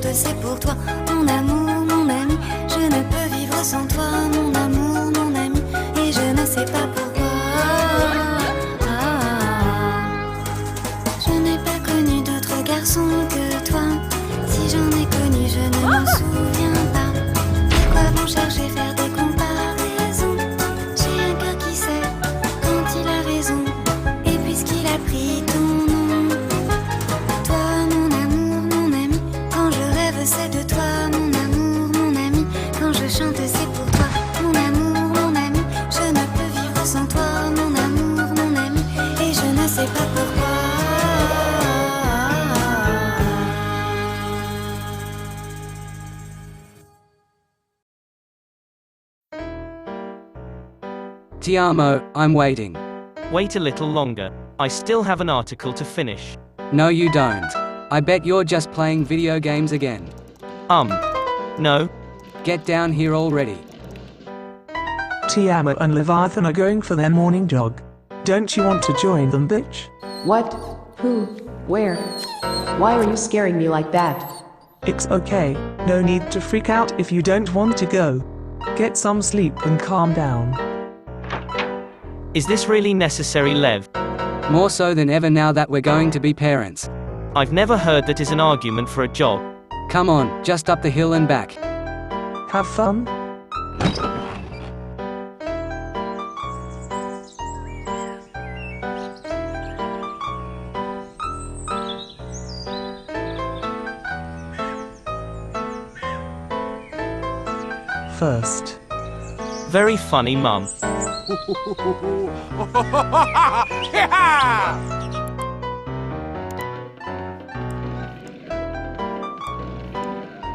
chante, c'est pour toi, mon amour, mon ami. Je ne peux vivre sans toi, mon amour, mon ami. Et je ne sais pas pourquoi. Je n'ai pas connu d'autre garçon que toi. Si j'en ai connu, je ne m'en souviens pas. Pourquoi bon chercher faire des comparaisons? J'ai un cœur qui sait quand il a raison. Et puisqu'il a pris ton nom, toi mon amour, mon ami. Quand je rêve c'est de toi, mon amour, mon ami. Quand je chante c'est pour toi, mon amour, mon ami. Je ne peux vivre sans toi, mon amour, mon ami. Et je ne sais pas pourquoi. Tiamo, I'm waiting. Wait a little longer. I still have an article to finish. No you don't. I bet you're just playing video games again. No. Get down here already. Tiamo and Leviathan are going for their morning jog. Don't you want to join them, bitch? What? Who? Where? Why are you scaring me like that? It's okay, no need to freak out if you don't want to go. Get some sleep and calm down. Is this really necessary, Lev? More so than ever now that we're going to be parents. I've never heard that is an argument for a jog. Come on, just up the hill and back. Have fun? First. Very funny, Mum.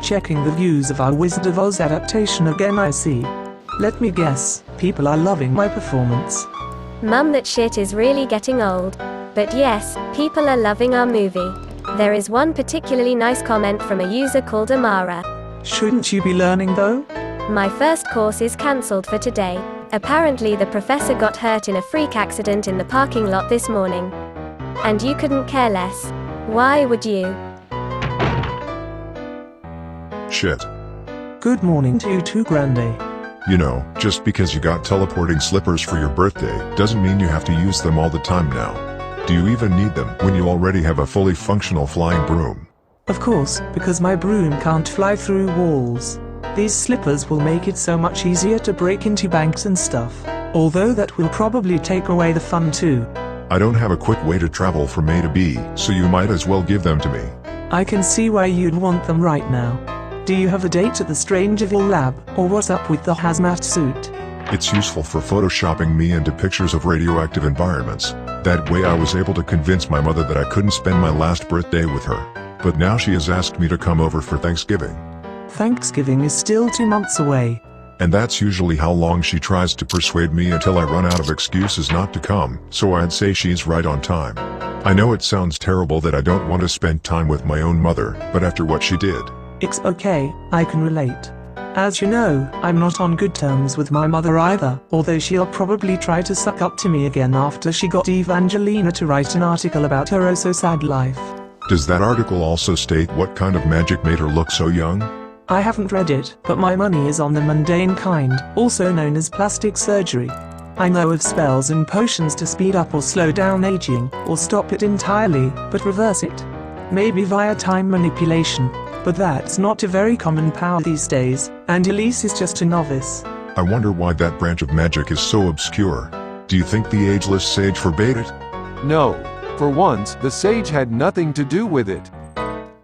Checking the views of our Wizard of Oz adaptation again, I see. Let me guess, people are loving my performance. Mum, that shit is really getting old. But yes, people are loving our movie. There is one particularly nice comment from a user called Amara. Shouldn't you be learning though? My first course is cancelled for today. Apparently the professor got hurt in a freak accident in the parking lot this morning. And you couldn't care less. Why would you? Shit. Good morning to you too, Grande. You know, just because you got teleporting slippers for your birthday, doesn't mean you have to use them all the time now. Do you even need them when you already have a fully functional flying broom? Of course, because my broom can't fly through walls. These slippers will make it so much easier to break into banks and stuff. Although that will probably take away the fun too. I don't have a quick way to travel from A to B, so you might as well give them to me. I can see why you'd want them right now. Do you have a date at the Strangeville lab, or what's up with the hazmat suit? It's useful for photoshopping me into pictures of radioactive environments. That way I was able to convince my mother that I couldn't spend my last birthday with her. But now she has asked me to come over for Thanksgiving. Thanksgiving is still 2 months away. And that's usually how long she tries to persuade me until I run out of excuses not to come, so I'd say she's right on time. I know it sounds terrible that I don't want to spend time with my own mother, but after what she did. It's okay, I can relate. As you know, I'm not on good terms with my mother either, although she'll probably try to suck up to me again after she got Evangelina to write an article about her oh-so-sad life. Does that article also state what kind of magic made her look so young? I haven't read it, but my money is on the mundane kind, also known as plastic surgery. I know of spells and potions to speed up or slow down aging, or stop it entirely, but reverse it. Maybe via time manipulation. But that's not a very common power these days, and Elise is just a novice. I wonder why that branch of magic is so obscure. Do you think the ageless sage forbade it? No. For once, the sage had nothing to do with it.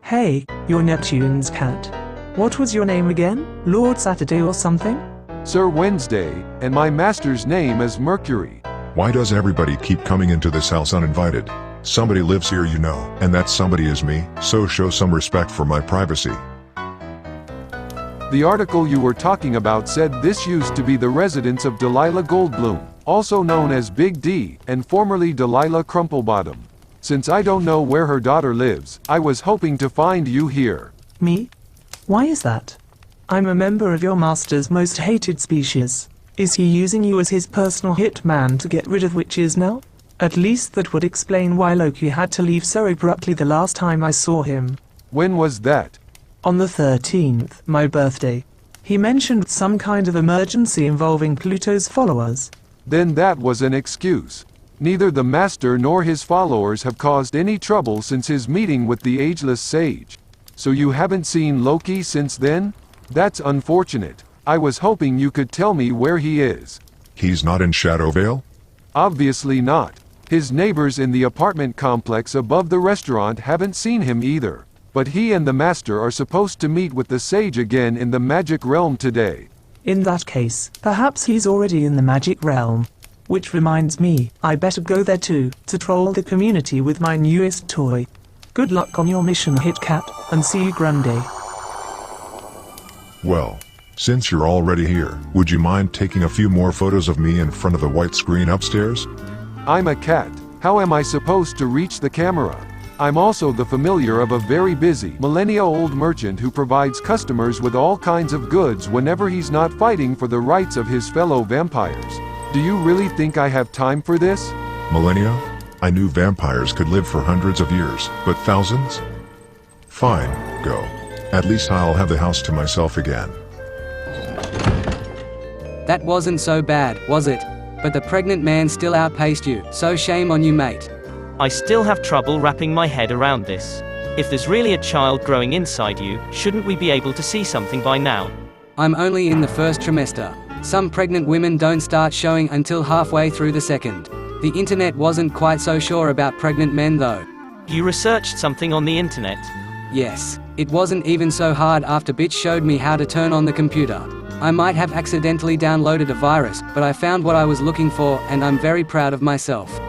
Hey, you're Neptune's cat. What was your name again? Lord Saturday or something? Sir Wednesday, and my master's name is Mercury. Why does everybody keep coming into this house uninvited? Somebody lives here, you know, and that somebody is me, so show some respect for my privacy. The article you were talking about said this used to be the residence of Delilah Goldbloom, also known as Big D, and formerly Delilah Crumplebottom. Since I don't know where her daughter lives, I was hoping to find you here. Me? Why is that? I'm a member of your master's most hated species. Is he using you as his personal hitman to get rid of witches now? At least that would explain why Loki had to leave so abruptly the last time I saw him. When was that? On the 13th, my birthday. He mentioned some kind of emergency involving Pluto's followers. Then that was an excuse. Neither the master nor his followers have caused any trouble since his meeting with the ageless sage. So you haven't seen Loki since then? That's unfortunate. I was hoping you could tell me where he is. He's not in Shadowvale? Obviously not. His neighbors in the apartment complex above the restaurant haven't seen him either. But he and the master are supposed to meet with the sage again in the magic realm today. In that case, perhaps he's already in the magic realm. Which reminds me, I better go there too, to troll the community with my newest toy. Good luck on your mission, Hitcat, and see you Grande. Well, since you're already here, would you mind taking a few more photos of me in front of the white screen upstairs? I'm a cat. How am I supposed to reach the camera? I'm also the familiar of a very busy, millennia-old merchant who provides customers with all kinds of goods whenever he's not fighting for the rights of his fellow vampires. Do you really think I have time for this? Millennia? I knew vampires could live for hundreds of years, but thousands? Fine, go. At least I'll have the house to myself again. That wasn't so bad, was it? But the pregnant man still outpaced you, so shame on you, mate. I still have trouble wrapping my head around this. If there's really a child growing inside you, shouldn't we be able to see something by now? I'm only in the first trimester. Some pregnant women don't start showing until halfway through the second. The internet wasn't quite so sure about pregnant men though. You researched something on the internet? Yes. It wasn't even so hard after Bitch showed me how to turn on the computer. I might have accidentally downloaded a virus, but I found what I was looking for, and I'm very proud of myself.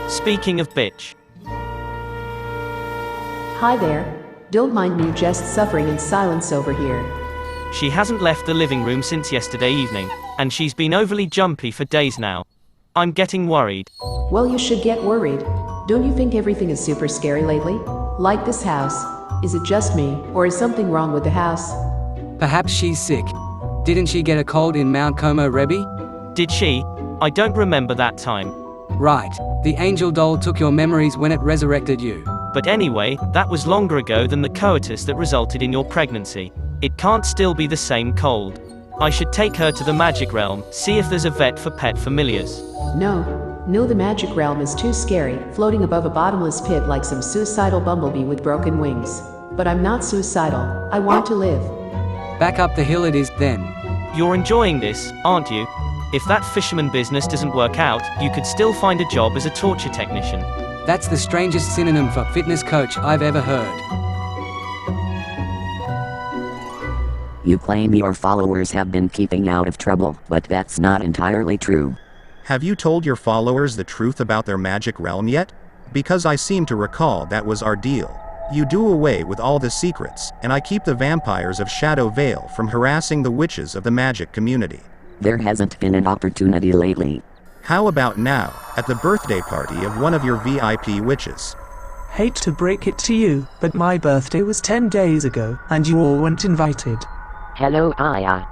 Speaking of Bitch. Hi there. Don't mind me just suffering in silence over here. She hasn't left the living room since yesterday evening, and she's been overly jumpy for days now. I'm getting worried. Well, you should get worried. Don't you think everything is super scary lately? Like this house. Is it just me, or is something wrong with the house? Perhaps she's sick. Didn't she get a cold in Mount Como Rebbe? Did she? I don't remember that time. Right. The angel doll took your memories when it resurrected you. But anyway, that was longer ago than the coitus that resulted in your pregnancy. It can't still be the same cold. I should take her to the magic realm, see if there's a vet for pet familiars. No, the magic realm is too scary, floating above a bottomless pit like some suicidal bumblebee with broken wings. But I'm not suicidal, I want to live. Back up the hill it is, then. You're enjoying this, aren't you? If that fisherman business doesn't work out, you could still find a job as a torture technician. That's the strangest synonym for fitness coach I've ever heard. You claim your followers have been keeping out of trouble, but that's not entirely true. Have you told your followers the truth about their magic realm yet? Because I seem to recall that was our deal. You do away with all the secrets, and I keep the vampires of Shadow Vale from harassing the witches of the magic community. There hasn't been an opportunity lately. How about now, at the birthday party of one of your VIP witches? Hate to break it to you, but my birthday was 10 days ago, and you all weren't invited. Hello, Aya.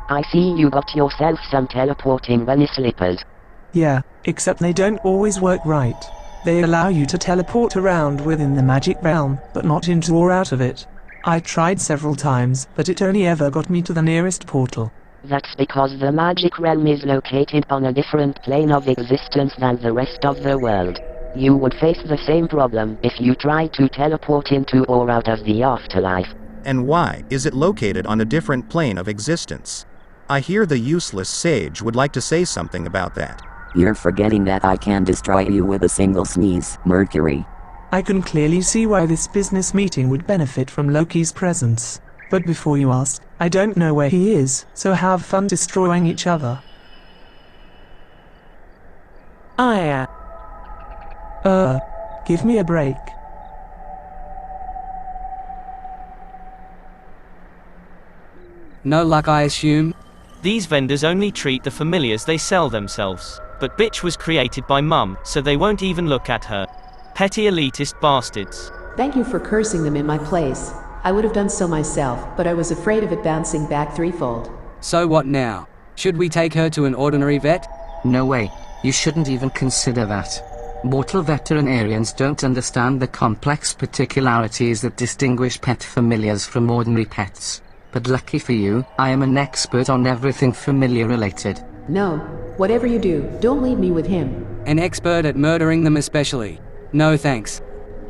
I see you got yourself some teleporting bunny slippers. Yeah, except they don't always work right. They allow you to teleport around within the magic realm, but not into or out of it. I tried several times, but it only ever got me to the nearest portal. That's because the magic realm is located on a different plane of existence than the rest of the world. You would face the same problem if you tried to teleport into or out of the afterlife. And why is it located on a different plane of existence? I hear the useless sage would like to say something about that. You're forgetting that I can destroy you with a single sneeze, Mercury. I can clearly see why this business meeting would benefit from Loki's presence. But before you ask, I don't know where he is, so have fun destroying each other. Give me a break. No luck, I assume? These vendors only treat the familiars they sell themselves. But Bitch was created by Mum, so they won't even look at her. Petty elitist bastards. Thank you for cursing them in my place. I would have done so myself, but I was afraid of it bouncing back threefold. So what now? Should we take her to an ordinary vet? No way. You shouldn't even consider that. Mortal veterinarians don't understand the complex particularities that distinguish pet familiars from ordinary pets. But lucky for you, I am an expert on everything familiar related. No, whatever you do, don't leave me with him. An expert at murdering them especially. No thanks.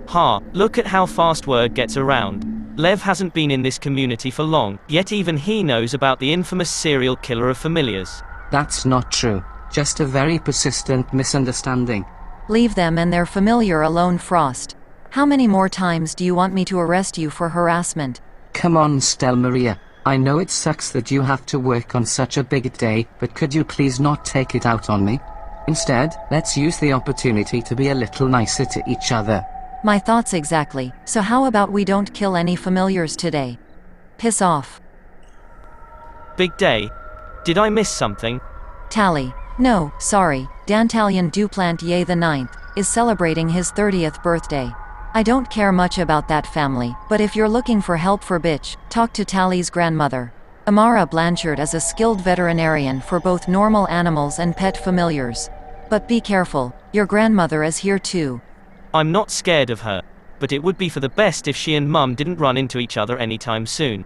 Ha, look at how fast word gets around. Lev hasn't been in this community for long, yet even he knows about the infamous serial killer of familiars. That's not true. Just a very persistent misunderstanding. Leave them and their familiar alone, Frost. How many more times do you want me to arrest you for harassment? Come on, SetsunaMaiou. I know it sucks that you have to work on such a big day, but could you please not take it out on me? Instead, let's use the opportunity to be a little nicer to each other. My thoughts exactly. So how about we don't kill any familiars today? Piss off. Big day. Did I miss something? Tally. No, sorry. Dantalion Duplantier the 9th is celebrating his 30th birthday. I don't care much about that family, but if you're looking for help for bitch, talk to Tally's grandmother. Amara Blanchard is a skilled veterinarian for both normal animals and pet familiars. But be careful, your grandmother is here too. I'm not scared of her, but it would be for the best if she and Mum didn't run into each other anytime soon.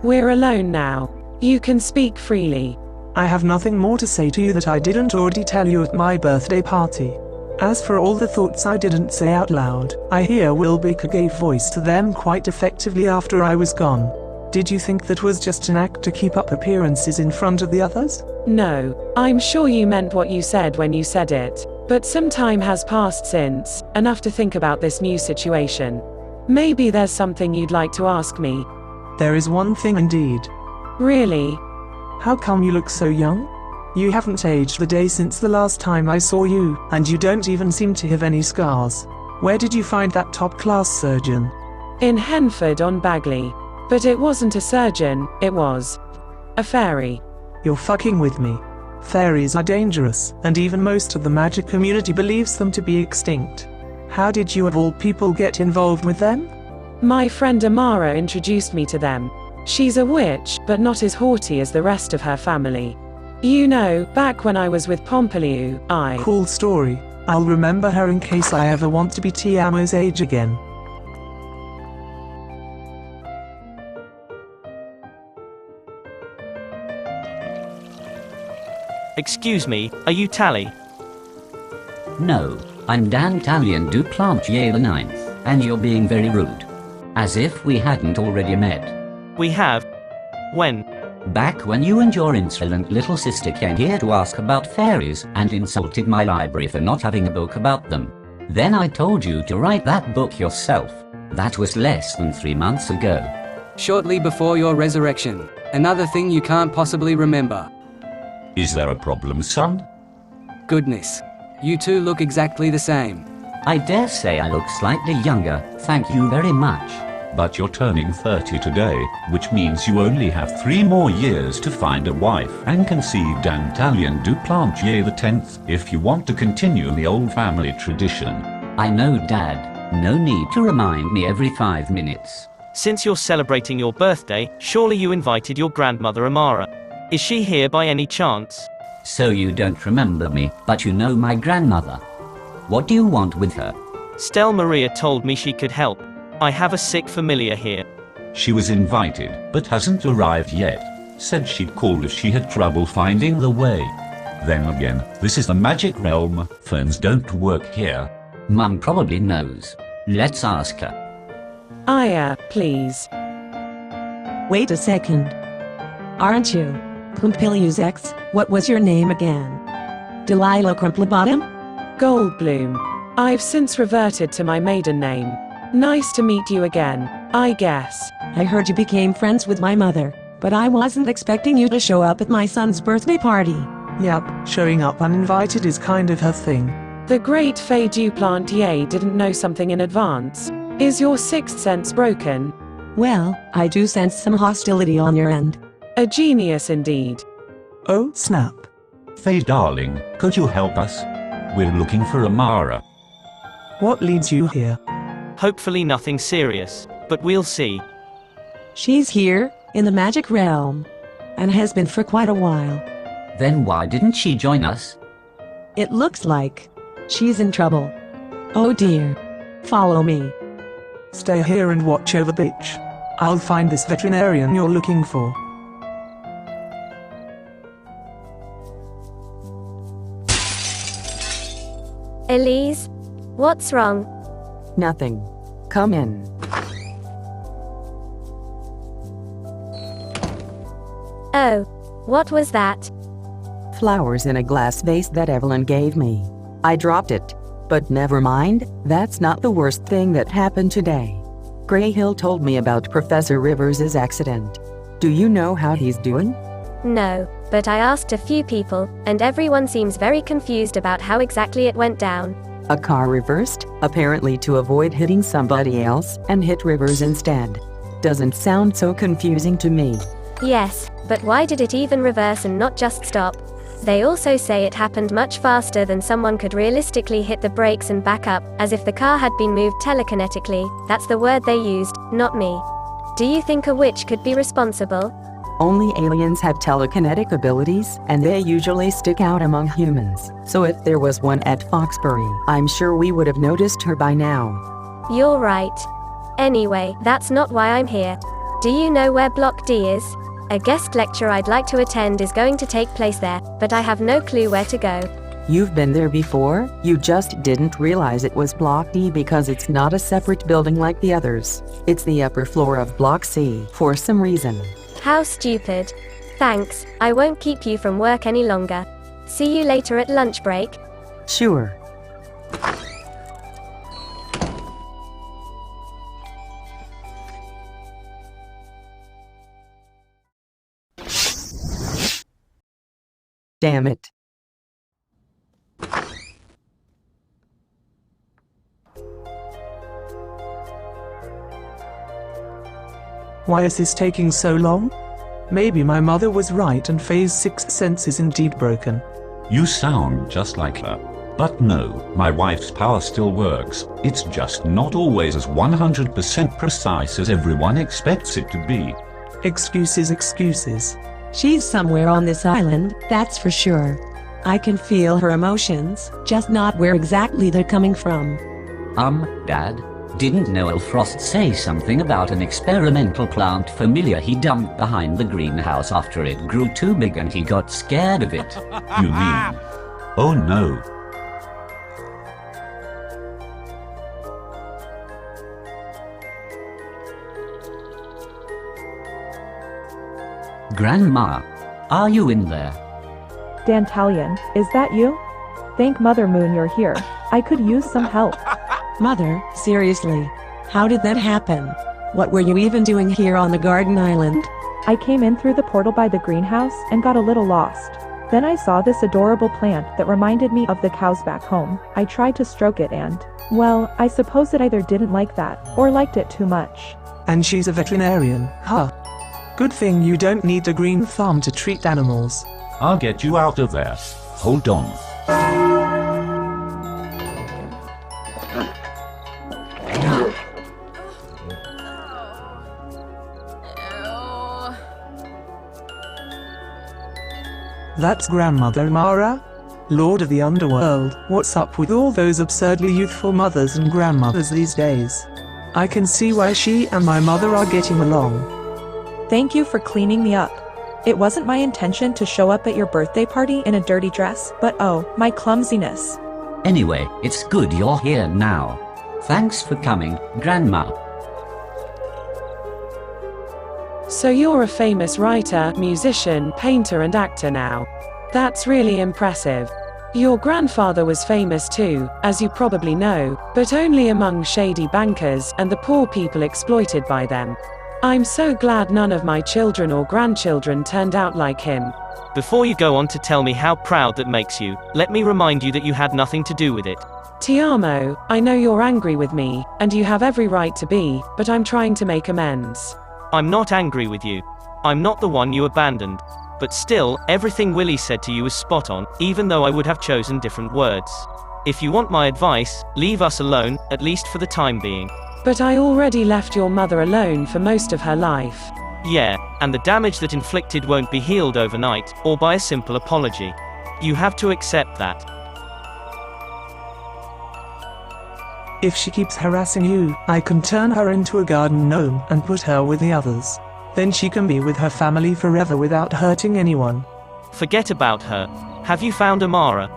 We're alone now. You can speak freely. I have nothing more to say to you that I didn't already tell you at my birthday party. As for all the thoughts I didn't say out loud, I hear Wilbica gave voice to them quite effectively after I was gone. Did you think that was just an act to keep up appearances in front of the others? No, I'm sure you meant what you said when you said it. But some time has passed since, enough to think about this new situation. Maybe there's something you'd like to ask me. There is one thing indeed. Really? How come you look so young? You haven't aged a day since the last time I saw you, and you don't even seem to have any scars. Where did you find that top-class surgeon? In Henford on Bagley. But it wasn't a surgeon, it was a fairy. You're fucking with me. Fairies are dangerous, and even most of the magic community believes them to be extinct. How did you of all people get involved with them? My friend Amara introduced me to them. She's a witch, but not as haughty as the rest of her family. You know, back when I was with Pompiliou, Cool story. I'll remember her in case I ever want to be Tiamo's age again. Excuse me, are you Tally? No, I'm Dantalion Duplantier the 9th, and you're being very rude. As if we hadn't already met. We have. When? Back when you and your insolent little sister came here to ask about fairies and insulted my library for not having a book about them. Then I told you to write that book yourself. That was less than 3 months ago. Shortly before your resurrection. Another thing you can't possibly remember. Is there a problem, son? Goodness. You two look exactly the same. I dare say I look slightly younger, thank you very much. But you're turning 30 today, which means you only have 3 more years to find a wife and conceive Dantalion Duplantier the 10th if you want to continue the old family tradition. I know, Dad. No need to remind me every 5 minutes. Since you're celebrating your birthday, surely you invited your grandmother Amara. Is she here by any chance? So you don't remember me, but you know my grandmother. What do you want with her? Stell Maria told me she could help. I have a sick familiar here. She was invited, but hasn't arrived yet. Said she'd call if she had trouble finding the way. Then again, this is the magic realm, phones don't work here. Mum probably knows. Let's ask her. Aya, please. Wait a second. Aren't you Pompiliou's ex? What was your name again? Delilah Crumplebottom? Goldbloom. I've since reverted to my maiden name. Nice to meet you again, I guess. I heard you became friends with my mother, but I wasn't expecting you to show up at my son's birthday party. Yep, showing up uninvited is kind of her thing. The great Faye Duplantier didn't know something in advance. Is your sixth sense broken? Well, I do sense some hostility on your end. A genius indeed. Oh, snap. Faye darling, could you help us? We're looking for Amara. What leads you here? Hopefully nothing serious, but we'll see. She's here, in the magic realm, and has been for quite a while. Then why didn't she join us? It looks like She's in trouble. Oh dear. Follow me. Stay here and watch over bitch. I'll find this veterinarian you're looking for. Elise? What's wrong? Nothing. Come in. Oh. What was that? Flowers in a glass vase that Evelyn gave me. I dropped it. But never mind, that's not the worst thing that happened today. Grayhill told me about Professor Rivers' accident. Do you know how he's doing? No, but I asked a few people, and everyone seems very confused about how exactly it went down. A car reversed, apparently to avoid hitting somebody else, and hit Rivers instead. Doesn't sound so confusing to me. Yes, but why did it even reverse and not just stop? They also say it happened much faster than someone could realistically hit the brakes and back up, as if the car had been moved telekinetically. That's the word they used, not me. Do you think a witch could be responsible? Only aliens have telekinetic abilities, and they usually stick out among humans. So if there was one at Foxbury, I'm sure we would have noticed her by now. You're right. Anyway, that's not why I'm here. Do you know where Block D is? A guest lecture I'd like to attend is going to take place there, but I have no clue where to go. You've been there before, you just didn't realize it was Block D because it's not a separate building like the others. It's the upper floor of Block C, for some reason. How stupid. Thanks, I won't keep you from work any longer. See you later at lunch break. Sure. Damn it. Why is this taking so long? Maybe my mother was right and Faye's sixth sense is indeed broken. You sound just like her. But no, my wife's power still works. It's just not always as 100% precise as everyone expects it to be. Excuses, excuses. She's somewhere on this island, that's for sure. I can feel her emotions, just not where exactly they're coming from. Dad? Didn't Noel Frost say something about an experimental plant familiar he dumped behind the greenhouse after it grew too big and he got scared of it? You mean? Oh no. Grandma, are you in there? Dantalion, is that you? Thank Mother Moon you're here. I could use some help. Mother, seriously? How did that happen? What were you even doing here on the garden island? I came in through the portal by the greenhouse and got a little lost. Then I saw this adorable plant that reminded me of the cows back home. I tried to stroke it and, well, I suppose it either didn't like that, or liked it too much. And she's a veterinarian, huh? Good thing you don't need a green thumb to treat animals. I'll get you out of there. Hold on. That's Grandmother Amara? Lord of the Underworld, what's up with all those absurdly youthful mothers and grandmothers these days? I can see why she and my mother are getting along. Thank you for cleaning me up. It wasn't my intention to show up at your birthday party in a dirty dress, but oh, my clumsiness. Anyway, it's good you're here now. Thanks for coming, Grandma. So you're a famous writer, musician, painter and actor now. That's really impressive. Your grandfather was famous too, as you probably know, but only among shady bankers and the poor people exploited by them. I'm so glad none of my children or grandchildren turned out like him. Before you go on to tell me how proud that makes you, let me remind you that you had nothing to do with it. Tiamo, I know you're angry with me, and you have every right to be, but I'm trying to make amends. I'm not angry with you. I'm not the one you abandoned. But still, everything Willie said to you was spot on, even though I would have chosen different words. If you want my advice, leave us alone, at least for the time being. But I already left your mother alone for most of her life. Yeah, and the damage that inflicted won't be healed overnight, or by a simple apology. You have to accept that. If she keeps harassing you, I can turn her into a garden gnome and put her with the others. Then she can be with her family forever without hurting anyone. Forget about her. Have you found Amara?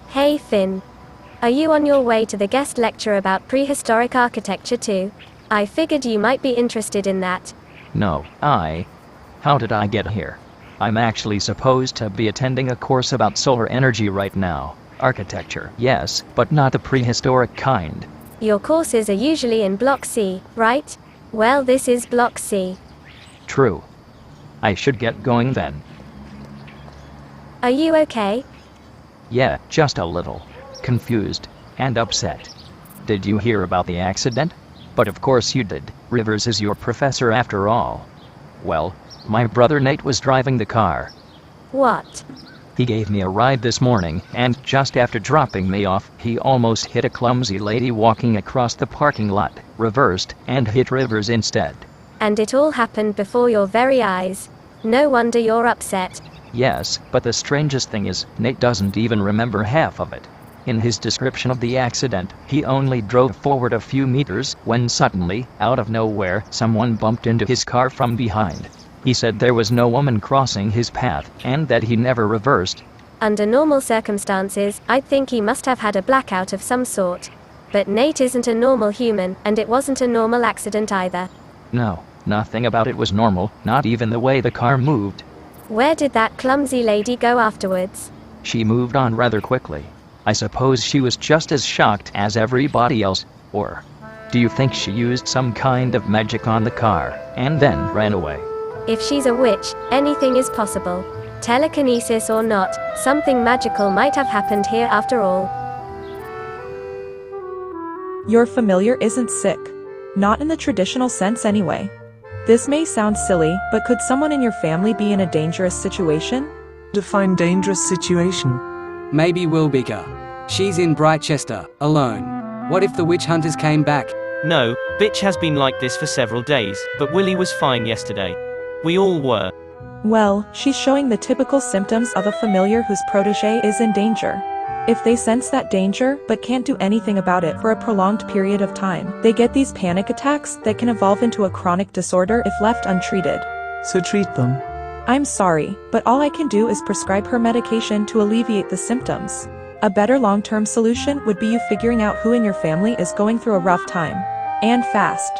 Hey Finn. Are you on your way to the guest lecture about prehistoric architecture too? I figured you might be interested in that. No, How did I get here? I'm actually supposed to be attending a course about solar energy right now. Architecture, yes, but not the prehistoric kind. Your courses are usually in Block C, right? Well, this is Block C. True. I should get going then. Are you okay? Yeah, just a little. Confused. And upset. Did you hear about the accident? But of course you did. Rivers is your professor after all. Well, my brother Nate was driving the car. What? He gave me a ride this morning, and just after dropping me off, he almost hit a clumsy lady walking across the parking lot, reversed, and hit Rivers instead. And it all happened before your very eyes. No wonder you're upset. Yes, but the strangest thing is, Nate doesn't even remember half of it. In his description of the accident, he only drove forward a few meters, when suddenly, out of nowhere, someone bumped into his car from behind. He said there was no woman crossing his path, and that he never reversed. Under normal circumstances, I'd think he must have had a blackout of some sort. But Nate isn't a normal human, and it wasn't a normal accident either. No, nothing about it was normal, not even the way the car moved. Where did that clumsy lady go afterwards? She moved on rather quickly. I suppose she was just as shocked as everybody else, or do you think she used some kind of magic on the car, and then ran away? If she's a witch, anything is possible. Telekinesis or not, something magical might have happened here after all. Your familiar isn't sick. Not in the traditional sense anyway. This may sound silly, but could someone in your family be in a dangerous situation? Define dangerous situation. Maybe Wilbica. She's in Brightchester, alone. What if the witch hunters came back? No, bitch has been like this for several days, but Willie was fine yesterday. We all were. Well, she's showing the typical symptoms of a familiar whose protege is in danger. If they sense that danger, but can't do anything about it for a prolonged period of time, they get these panic attacks that can evolve into a chronic disorder if left untreated. So treat them. I'm sorry, but all I can do is prescribe her medication to alleviate the symptoms. A better long-term solution would be you figuring out who in your family is going through a rough time. And fast.